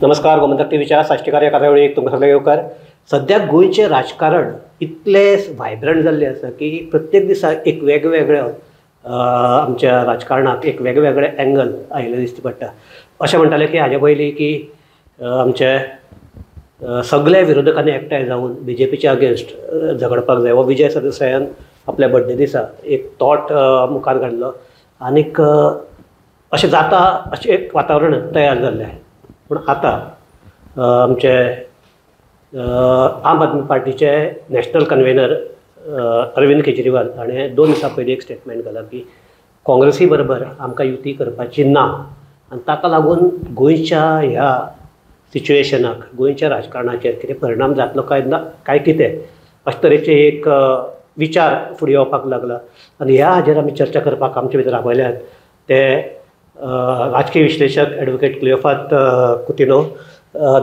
नमस्कार. गोमंतक टीव्हीच्या साश्टीकार या कार्यावळीक तुमकां सगळ्यांक येवकार. सद्या गोंयचें राजकारण इतलें व्हायब्रंट जाल्लें आसा की प्रत्येक दिसा एक वेगवेगळ्यो आमच्या राजकारणाक एक वेगवेगळे एंगल आयिल्ले दिश्टी पडटा. अशें म्हणटाले की हाजे पयलीं की आमचे सगळे विरोधकांनी एकठांय जावन BJPच्या अगेन्स्ट झगडपाक जाय. हो विजय सरदेसायान आपल्या बर्थडे दिसा एक थॉट मुखार काडलो आनीक अशें जाता अशें एक वातावरण तयार जाल्लें. पूण आतां आमचे आम आदमी पार्टीचे नॅशनल कन्वेनर अरविंद केजरीवाल हाणें 2 दिसां पयलीं एक स्टेटमेंट घाला की काँग्रेसी बरोबर आमकां युती करपाची ना आनी ताका लागून गोंयच्या ह्या सिच्युएशनाक गोंयच्या राजकारणाचेर कितें परिणाम जातलो काय कितें अशे तरेचे एक विचार फुडें येवपाक लागला. आनी ह्या हाजेर आमी चर्चा करपाक आमचे भितर आपयल्यात ते राजकीय विश्लेशक ॲडवोकेट क्लियोफात कुतिनो.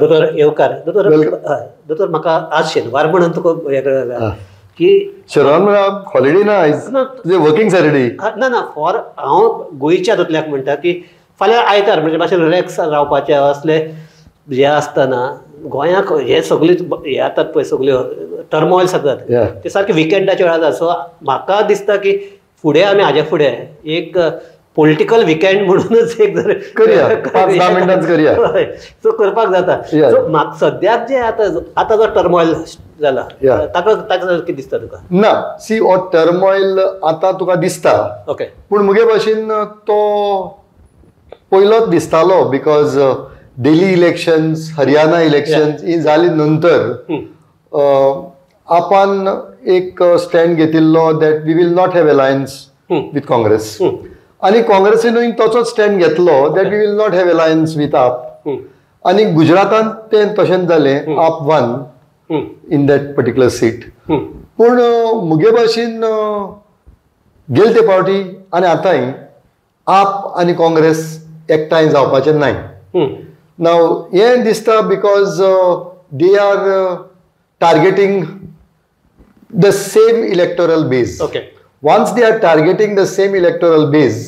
दोतोर येवकार. दोतोर म्हाका आज शेनवार म्हणून तुका हें कळ्ळां की शेनवार हॉलिडे ना आयज वर्किंग सॅटर्डे ना फॉर हांव गोंयच्या हातूंतल्याक म्हणटा की फाल्यां आयतार म्हणजे मातशें रिलॅक्स रावपाचें असले जे आसता ना गोंयाक हे सगळे हे जातात पळय सगल्यो टर्मॉयल्स जातात ते सारके विकेंडाच्या वेळार जाता. सो म्हाका दिसता की फुडें आमी हाजे फुडें एक पॉलिटिकल विकेंड म्हणूनच एक जर करया 5-10 मिनटांच करया सो करपाक जाता. सो म्हाका सद्याक जे आतां जो टर्मॉयल जाला ताका कितें दिसता तुका? ना सी हो टर्मॉयल आतां तुका दिसता ओके पूण मुगे भाशेन तो पयलोच दिसतालो because Delhi elections Haryana elections ही जाली नंतर आपण एक स्टँड घेतिल्लो that we will not have alliance with Congress आनी काँग्रेसीनूय तोचोच स्टँड घेतलो that we will not have alliance with AAP. आनी गुजरातांत तें तशेंच जालें AAP won in that particular seat. पूण मुगे भाशेन गेल ते फावटी आनी आतांय आप आनी काँग्रेस एकठांय जावपाचें नाय. नाव हें दिसता because they are targeting the same electoral base. Okay Once they are targeting the same electoral base,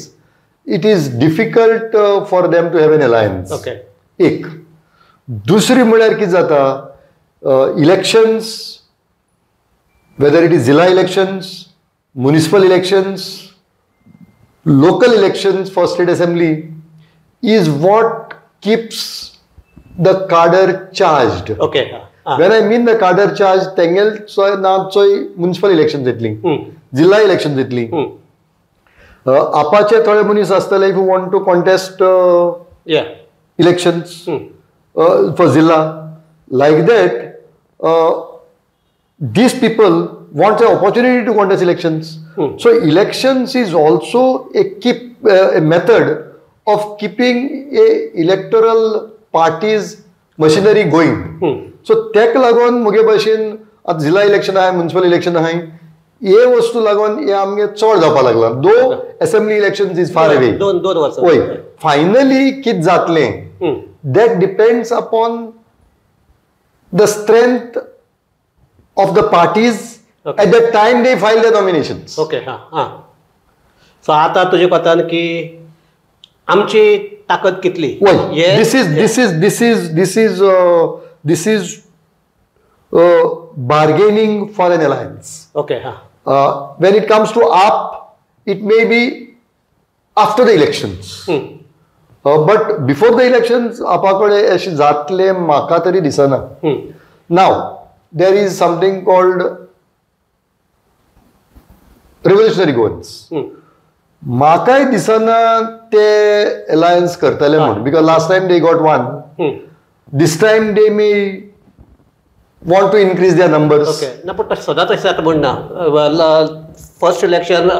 it is difficult for them to have an alliance. Okay. एक दुसरी म्हळ्यार कितें जाता इलेक्शन्स whether it is जिल्हा elections municipal elections local elections for state assembly is what keeps the cadre charged. Okay. When I mean the cadre charged तेंगेल ना चोय municipal elections जातली जिल्हा इलेक्शन जातली. आपाचे थोडे मनीस आसतले if you want to contest elections for zilla like that these people want an opportunity to contest elections. So elections is also a method of keeping a electoral parties machinery going. So तेक लागून मुगे भाशेन आतां जिल्हा election आहाय municipal election आहाय हे वस्तू लागून हे आमगे चड जावपाक लागला. दो assembly elections is far away. दोन वर्सां होय फायनली कितें जातलें that depends upon the strength of the parties at the time they file the nominations. Okay so आतां तुजे कोतान की आमची ताकद कितली this is bargaining for an alliance. Okay. When it comes to AAP, it may be after the elections. But before the elections, AAPकडे अशी जातले म्हाका तरी दिसना. Now, there is something called revolutionary goals. म्हाकाय दिसना ते alliance करतले म्हणून because last time they got one. This time they may want to increase their numbers. Okay. ना पण सदांच अशें जाता म्हणना. First election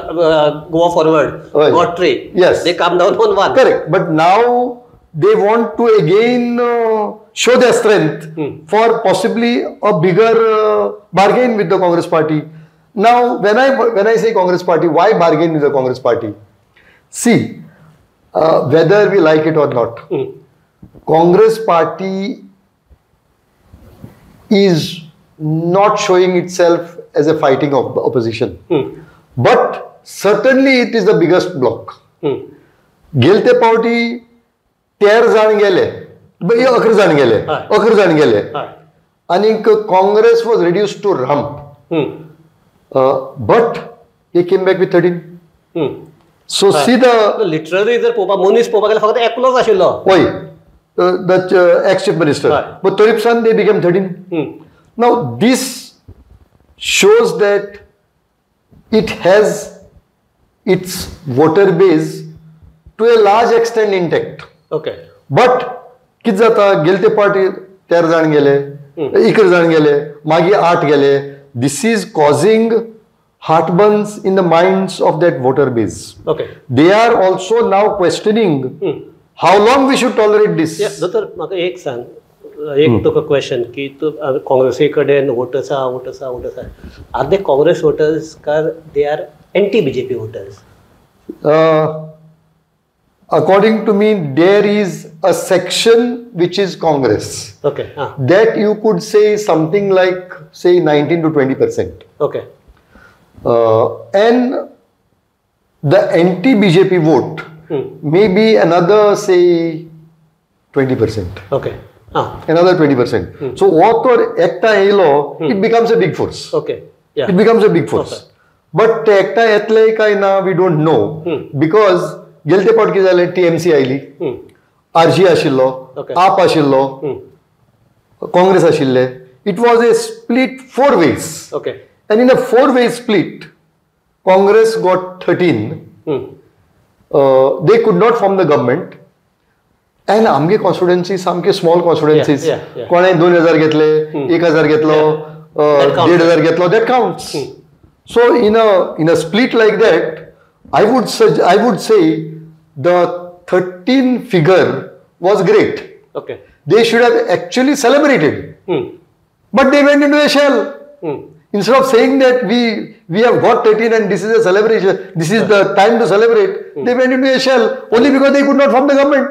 go forward got 3. Yes. They come down on 1. Correct. But now they want to again show their strength for possibly a bigger bargain with the Congress party. Now when I say Congress party, why bargain with the Congress party? See, whether we like it or not, Congress party is not showing itself as a fighting opposition. But certainly it is the biggest bloc. गेल ते पावटी 13 जाण गेले 11 जाण गेले, 11 जाण गेले. आनीक Congress was reduce to rump. But he came back with 13. So see the literally जर पळोवपाक मनीस पळोवपाक गेल्यार फक्त एकलोच आशिल्लो. Why? The ex-chief minister. But Toripsan, they became 13. Now, this shows that it has its voter base to a large extent intact. Okay. But, कित जाता गेलते पार्टी 13 जाण गेले, 11 जाण गेले, मागीर 8 गेले. This is causing heartburns in the minds of that voter base. Okay. They are also now questioning how long we should tolerate this. दोतर म्हाका एक सांग, एक तुका क्वेश्चन की तू काँग्रेसी कडेन वोटर्स आहा. Are they Congress voters or they are anti BJP voters? According to me, there is a section which is Congress. Okay. That you could say something like, say, 19 to 20%. Okay. And the anti-BJP vote may be another, say, 20%. Okay. Another 20%. So what or ekta elo, it becomes a big force. Okay. Yeah. It becomes a big force. Okay. But ekta etle kai na we don't know because गेलते पावट कितें जालें, TMC oily, RG आशिल्लो, आप आशिल्लो, काँग्रेस आशिल्ले. It was a split 4 ways. Okay. And in a 4-way split, Congress got 13. They could not form the government. And आमगे constituencies, सामके small constituencies, कोणे 2000 घेतले, 1000 घेतलो, 1500 घेतलो, that counts. So in a split like that, I would say the 13 figure was great. Okay. They should have actually celebrated. But they went into a shell. Instead of saying that we have got 13 and this is a celebration, this is the time to celebrate, they went into a shell only because they could not form the government.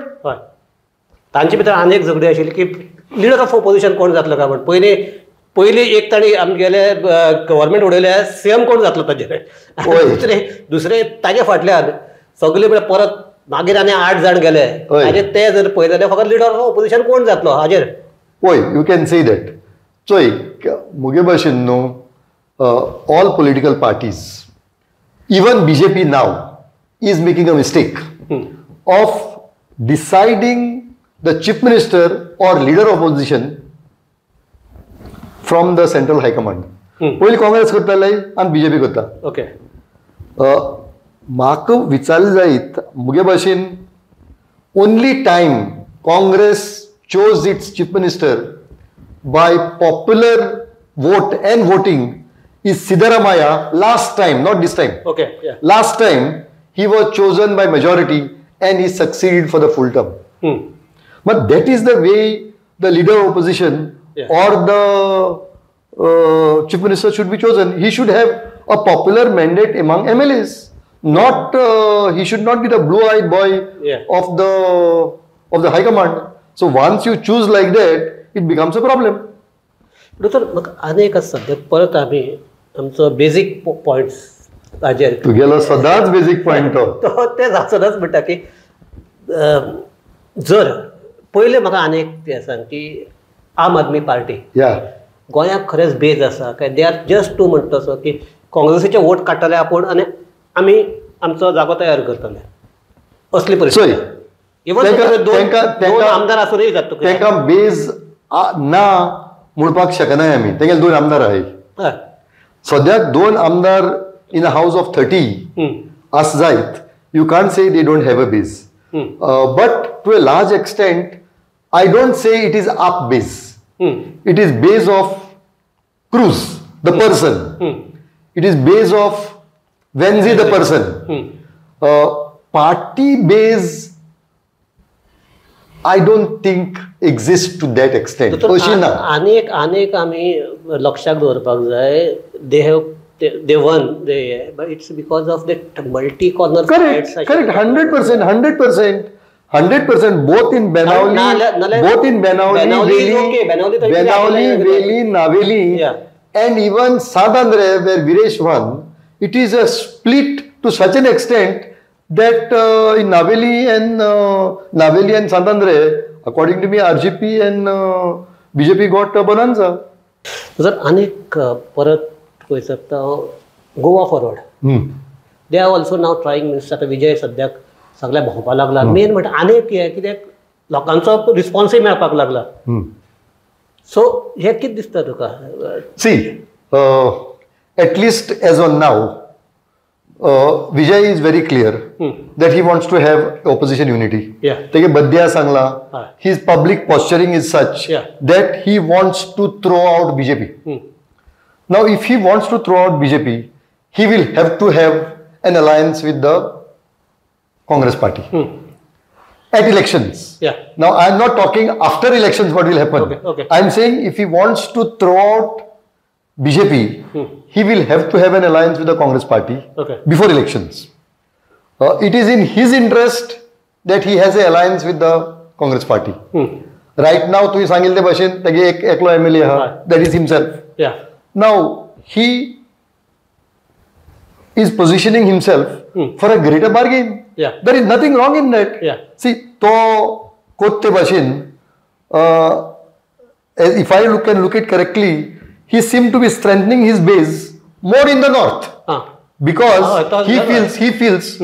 तांचे भितर आनी एक झगडी आशिल्ली की leader of opposition कोण जातलो काय म्हणून. पयली एक ताणी आमगेले गव्हर्मेंट उडयले सीएम कोण जातलो ताजेर. दुसरे ताजे फाटल्यान सगळे म्हळ्यार परत मागीर आनी 8 जाण गेले आनी ते जर पळयलें जाल्यार फकत लिडर ऑफ ऑपोजिशन कोण जातलो हाजेर. पळय, यू कॅन से दॅट. चोय मुगे भाशेन न्हू, all political parties, even BJP now, is making a mistake of deciding the chief minister or leader of opposition from the central high command. पयलीं काँग्रेस करताले आनी BJP करता. ओके. म्हाका विचारलें जायत मुगे भाशेन only time Congress chose its chief minister by popular vote and voting is Siddaramaiah last time, not this time. Okay, yeah. Last time he was chosen by majority and he succeeded for the full term. But that is the way the leader of opposition or the chief minister should be chosen. He should have a popular mandate among MLAs. Not he should not be the blue-eyed boy of the high command. So once you choose like that, it becomes a problem. दोतर म्हाका आनी एक आसा परत आमी आमचो basic points हाजेर तुगेलो सदांच बेजीक पॉयंट तो ते जाचोच म्हणटा की जर पयलें म्हाका आनी एक तें सांग की आम आदमी पार्टी गोंयांत खरेंच बेज आसा काय दे आर जस्ट टू म्हणटा सो की काँग्रेसीचे वोट काडटले आपूण आनी आमी आमचो जागो तयार करतले असली परिस्थिती. इवन दोन आमदार आसूनय जाता तांकां बेज ना म्हणपाक शकनाय आमी. तेंगे 2 आमदार आहाय. सद्याक 2 आमदार इन अ हाऊस ऑफ 30 आस जायत. You can't say they don't have a base. But to a large extent I don't say it is AAP base. It is base of Cruz, the person. It is base of Wenzi, the person. Party base, I don't think exists to that extent. अनेक आमी लक्षात दवरपाक जाय. They won, but it's because of the multi-corner. Correct. 100%. 100%. Both in Benauli, Veli, Naveli, and even Sadandre, where Viresh won. It is a split to such an extent that in Naveli and Sadandre, According to me, RGP and BJP got a bonanza. जर अनेक परत पळय सकता Goa Forward they are also now trying means आता विजय सद्याक सगळ्या भोंवपाक लागला मेन म्हणटा अनेक हे कित्याक लोकांचो रिस्पॉन्सूय मेळपाक लागला सो हे कितें दिसता तुका सी at least as on now Vijay is very clear that he wants to have opposition unity. तेगे Bidya Sangla his public posturing is such that he wants to throw out BJP. Now if he wants to throw out BJP, he will have to have an alliance with the Congress party at elections. Now I am not talking after elections what will happen. I am saying if he wants to throw out BJP, he will have to have an alliance with the Congress party before elections. It is in his interest that he has an alliance with the Congress party. Right now, tu sangil te bashin tege eklo MLA ha, that is himself. Now he is positioning himself for a greater bargain. There is nothing wrong in that. See, to kotte bashin, if I look it correctly, he seemed to be strengthening his base more in the north because he feels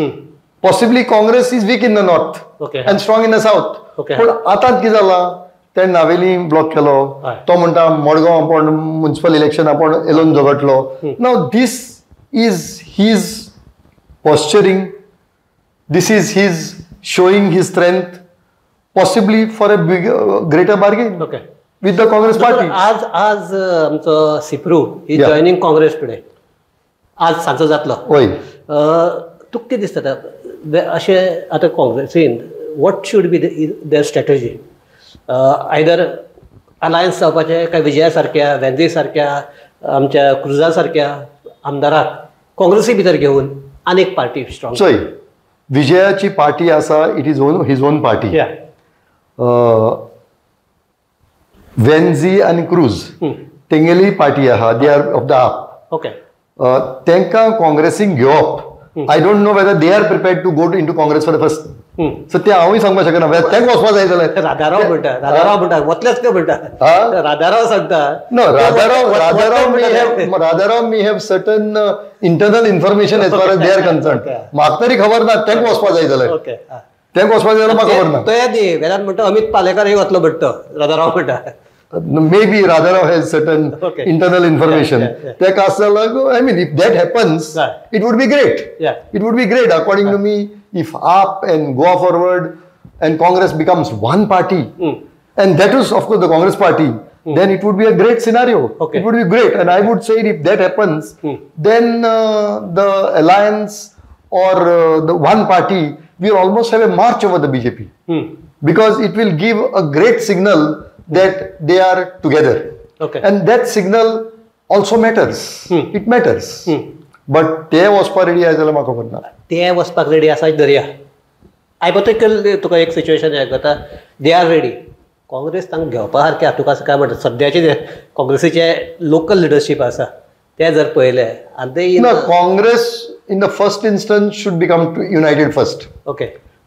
possibly Congress is weak in the north and strong in the south. पण आता कितें जाला ते Navelim block केलो तो म्हणटा मडगांव आपण municipal election आपण alone झगडलो नाव this is his posturing, this is his showing his strength possibly for a greater bargain with the Congress party. आज आमचो Sipru is joining Congress today आज सांजो जातलो तुका कितें दिसता अशें आतां काँग्रेसीन what should be there strategy either alliance जावपाचें काय विजया सारक्या वेंद्रे सारक्या आमच्या क्रुजा सारक्या आमदाराक काँग्रेसी भितर घेवन आनीक पार्टी स्ट्रॉंग चोय विजयाची पार्टी आसा it is his own party वेन्झी आणि क्रूज तेंगेली पार्टी आहा दे आर ऑफ द आप तेंकां काँग्रेसीक घेवप I don't know whether they are prepared to go into Congress for the first. So ते हांवूय सांगपाक शकना तेंकां वचपाक जाय जाल्यार राधाराव म्हणटा वतलेच ते म्हणटा राधाराव सांगता no Radharao may have certain internal information as far as they are concern म्हाका तरी खबर ना तेंकां वचपाक जाय जाल्यार तेंकां वचपाक जाय जाल्यार म्हाका खबर ना तो येदी वेदांत म्हणटा अमित पालेकरय वतलो म्हणटा राधाराव म्हणटा maybe Radharao has certain internal information. I mean, if that happens, it would be great. It would be great. According to me, if AAP and Goa Forward and Congress becomes one party, and that is, of course, the Congress party, then it would be a great scenario. It would be great. And I would say if that happens, then the alliance or the one party will almost have a march over the BJP. Because it will give a great signal that they are together. And that signal also matters. It matters. But they वचपाक ready आसा जाल्यार म्हाका खबर ना ते वचपाक ready आसा दर्या हायपोथेटिकल तुका एक सिच्युएशन हें जाता दे आर रेडी काँग्रेस तांकां घेवपा सारकें तुका काय म्हणटा सद्याचे जे काँग्रेसीचे लोकल लिडरशीप आसा ते जर पळयले आनी ते Congress in the first instance should become united first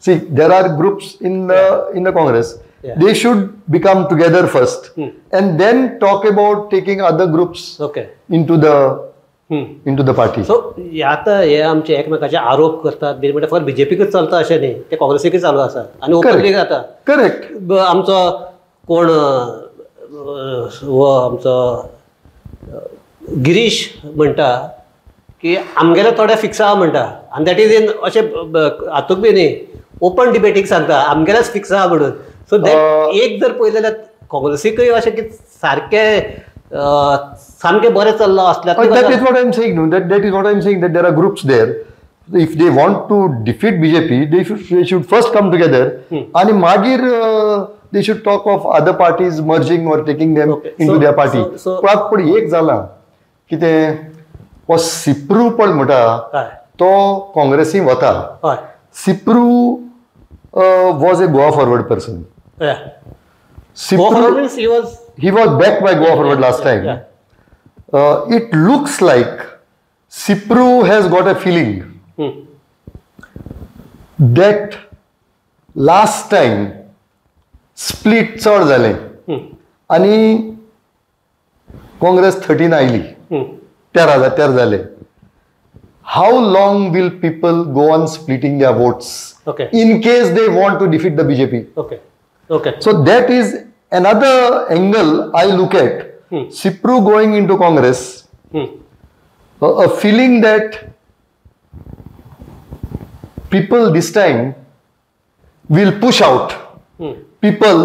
see there are groups in the Congress they should become together first and then talk about taking other groups into the party. So आता हे आमचे एकमेकाचे आरोप करतात बी म्हणजे फक्त बीजेपीकच चलता अशें न्ही ते काँग्रेसीकच चालू आसा आनी ओपनली जाता करेक्ट आमचो कोण हो आमचो गिरीश म्हणटा की आमगेले थोडे फिक्स आहा म्हणटा आनी दॅट इज इन अशें हातूंक बी न्ही ओपन डिबेटीक सांगता आमगेलेच फिक्स आहा म्हणून सो एक जर पळयलें जाल्यार काँग्रेसीकय अशें कितें सामकें बरें चल्लो असल्यार that is what I am saying that is what I am saying that there are groups there if they want to defeat BJP they should first come together and magir they should talk of other parties merging or taking them into their party पण एक जाला कितें हो सिप्रू पण म्हणटा तो काँग्रेसी वता Sapru was a Goa Forward person. He was backed by Goa Forward last time. It looks like Sipru has got a feeling that last time split चड जालें आनी काँग्रेस 13 आयली 13 जाले. How long will people go on splitting their votes in case they want to defeat the BJP? So that is another angle I look at. Cipru going into Congress, a feeling that people this time will push out people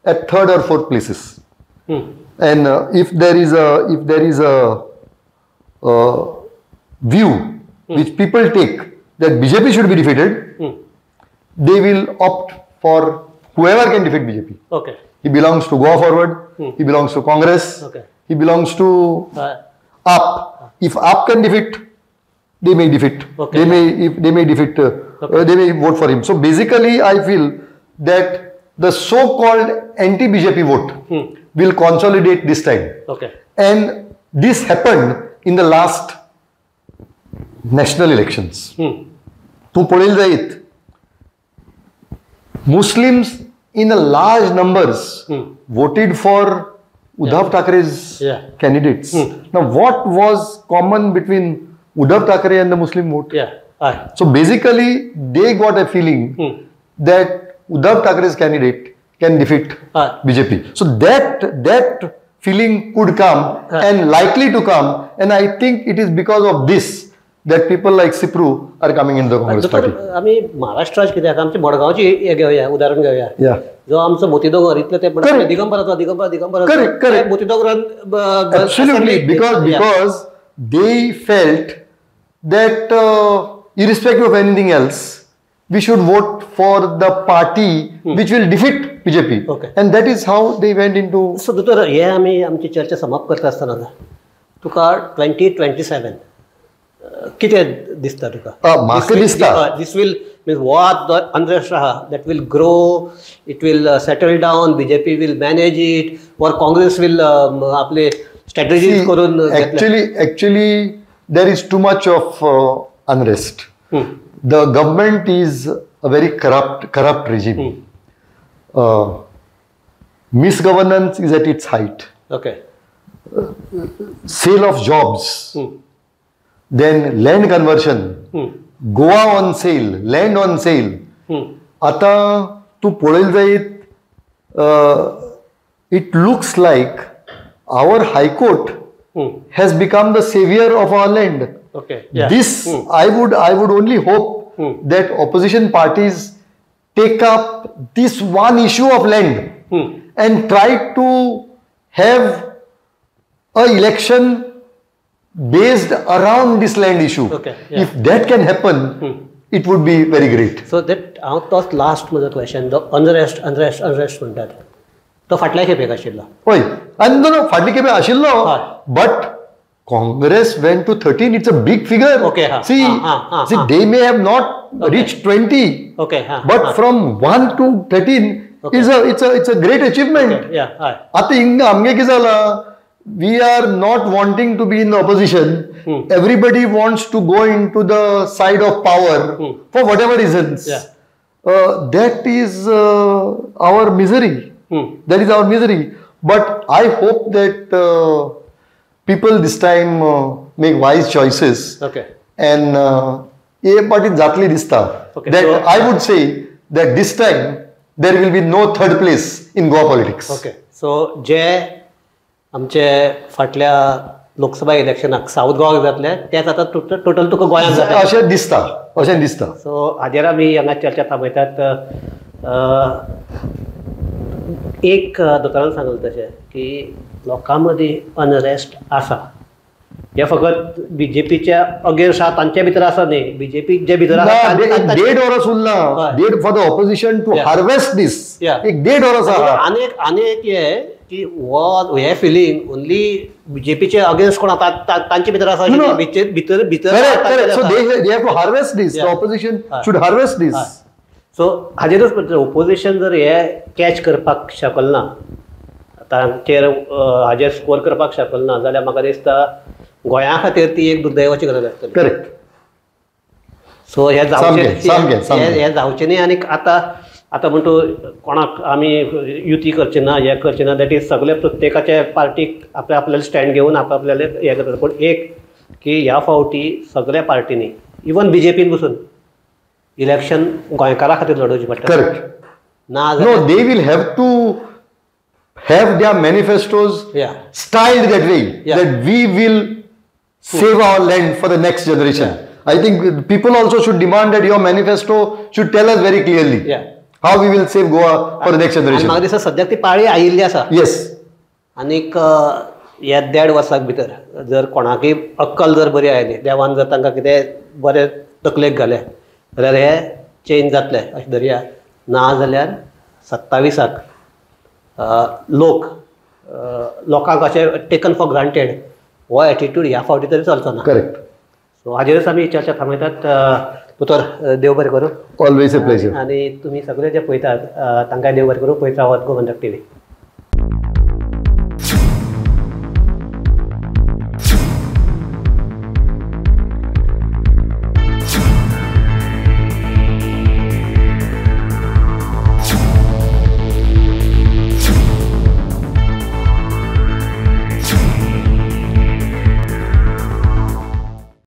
at 3rd or 4th places. And if there is a view which people take that BJP should be defeated, they will opt for whoever can defeat BJP. He belongs to Goa Forward, he belongs to Congress, he belongs to AAP. If AAP can defeat, they may defeat. They may vote for him. So basically I feel that the so-called anti-BJP vote will consolidate this time. And this happened in the last national elections. तू पळयलें जायत, Muslims in a large numbers voted for Uddhav Thackeray's candidates. Now what was common between Uddhav Thackeray and the Muslim vote? So basically they got a feeling that Uddhav Thackeray's candidate can defeat BJP. So that feeling could come and likely to come, and I think it is because of this that people like Cipru are coming into the Congress party. आम्ही महाराष्ट्रात कित्याक आमच्या मडगांवची हे घेवया, उदाहरण घेवया. जो आमचो मोतीदोगर इतले ते Digambar मोतीदोगरान absolutely, because they felt that irrespective of anything else, we should vote for the party which will defeat BJP. And that is how they went into. So दोतोर हे आम्ही आमची चर्चा समाप्त करता आसतना तुका 2027 कितें दिसता तुका? म्हाका दिसता this will means what the unrest आहा that will grow, it will settle down, BJP will manage it, or Congress will आपले strategies करून. Actually there is too much of unrest. The government is a very corrupt regime. Misgovernance is at its height. Sale of jobs, then land conversion, Goa on sale, land on sale. आता तू पळयलें जायत, it looks like our High Court has become the savior of our land. This I would only hope that opposition parties take up this one issue of land and try to have a election based around this land issue. If that can happen, it would be very great. So that out last माझा question, the unrest म्हणतात तो फाटल्या खेपेक आशिल्लो. होय, आनी no फाटल्या खेपेक आशिल्लो, but Congress went to 13. It's a big figure. See, they may have not reached 20, but from 1 to 13 it's a great achievement. आता हिंगा आमगे कितें जाला, we are not wanting to be in the opposition. Everybody wants to go into the side of power for whatever reasons. That is our misery. That is our misery. But I hope that people this time make wise choices. And a party जातली दिसता. That I would say that this time there will be no third place in Goa politics. So जे आमचे फाटल्या Lok Sabha इलेक्शनाक south गोवाक जातले तेच आता total तुका गोंयांत जाता अशें दिसता. सो हाजेर आमी हांगा चर्चा थांबयतात. एक दोतोरान सांगलें तशें की लोकां मदीं अनरेस्ट आसा, हे फकत बीजेपीच्या अगेन्स्ट आसा तांचे भितर आसा न्ही, बीजेपी जे भितर आसा डेड ऑरस उरला, dead for the opposition to harvest this. एक डेड ऑरस आसा. आनी एक हे की हे फिलींग ओन्ली बीजेपीचे अगेन्स्ट कोण आसा तांचे भितर आसा, भितर so they have to harvest this. The opposition should harvest this. So हाजेरूच ओपोजिशन जर हे कॅच करपाक शकल ना, तांचेर हाजेर स्कोर करपाक शकल ना जाल्यार म्हाका दिसता गोंया खातीर ती एक दुर्दैवाची गरज आसतली. करेक्ट. सो हे जावचें न्ही. आनी आतां आतां म्हणटो कोणाक आमी युती करचे ना हे करचे ना दॅट इज सगळे प्रत्येकाच्या पार्टीक आपल्याले स्टँड घेवन आपल्याले हे करतात पूण एक की ह्या फावटी सगळ्या पार्टींनी इवन BJPन पसून इलेक्शन गोंयकारा खातीर लडोवचें पडटा करेक्ट ना no they will have to have their manifestos styled that way that we will save our land for the next generation. I think people also should demand that your manifesto should tell us very clearly how we will save Goa for the next generation. म्हाका दिसता सद्याक ती पाळी आयिल्ली आसा. Yes. आनीक ह्या 1.5 वर्सां भितर जर कोणाकय अक्कल जर बरी आयली देवान जर तांकां कितें बरें तकलेक घालें जाल्यार हे चेंज जातलें अशें धरया. ना जाल्यार 27क लोकांक अशें टेकन फॉर ग्रांटेड हो एटिट्यूड ह्या फावटी तरी चलचो ना. करेक्ट. सो हाजेरच आमी चर्चा थांबयतात. दोतोर देव बरें करूं. Always a pleasure. आनी तुमी सगळे जे पळयतात तांकां देव बरें करूं. पळयत रावात गोमंतक TV.